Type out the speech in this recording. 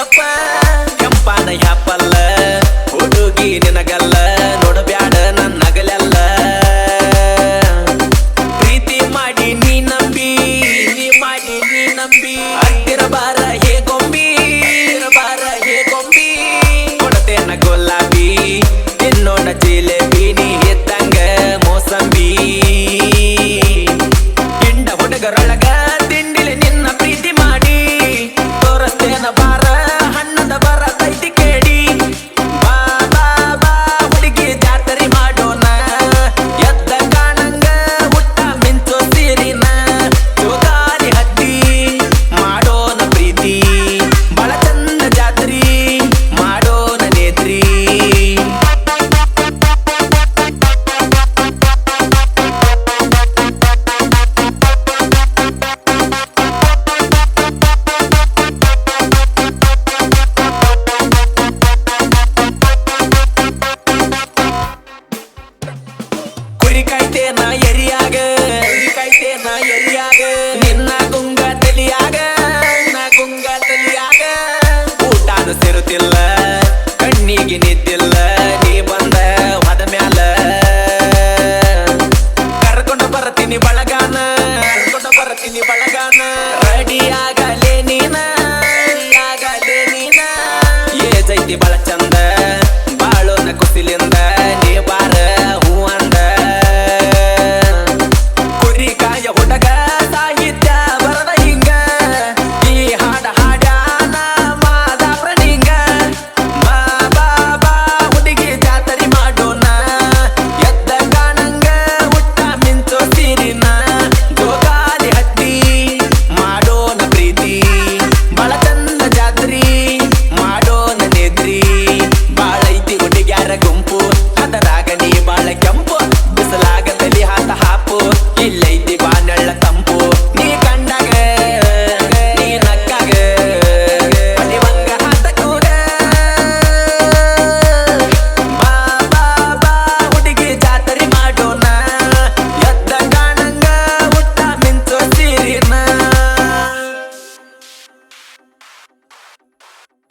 ಯಪ್ಪ ಕೆಂಪಾನ ಯಾಪಲ್ಲ ಹುಡುಗಿ ನಿನಗಲ್ಲ ನೋಡಬ್ಯಾಡ ನನ್ನ ನಗಲೆಲ್ಲ ಪ್ರೀತಿ ಮಾಡಿ ನೀ ನಂಬಿ ಹತ್ತಿರ ಬಾರ ಹೇ ಗೊಂಬಿ ಕೊಡತೇನ ಗುಲಾಬಿ ತಿನ್ನೋಣ ಜಿಲೇಬಿ ನೀ ಎದ್ದಂಗ ಮೋಸಂಬಿ ಗಿಂಡ ಹುಡುಗರೊಳಗ ತಿಂಡಿಲೆ ನಿನ್ನ ಪ್ರೀತಿ ಮಾಡಿ ತೋರಸ್ತೇನ ಬಾರ ಹಣ್ಣದ ಬರ ತೈತಿ ಕೇಳಿ ಬಾ ಬಾ ಬಾ ಹುಡುಗಿ ಜಾತ್ರೆ ಮಾಡೋಣ ಎದ್ದ ಕಾಣಂಗ ಹುಟ್ಟ ಮಿಂಚೋ ಸೀರಿನ ಜೋಗಾರಿ ಹತ್ತಿ ಮಾಡೋಣ ಪ್ರೀತಿ ಬಳ ಚಂದ ಜಾತ್ರಿ ಮಾಡೋಣ ನೇತ್ರಿ ಕುರಿ ಕಾಯ್ತೇನ ಎರಿಯಾಗ ನಿನ್ನ ಗುಂಗ ತಲಿಯಾಗ ಊಟಾನು ಸೇರುತ್ತಿಲ್ಲ ಕಣ್ಣಿಗೆ ನಿದ್ದಿಲ್ಲ ನೀ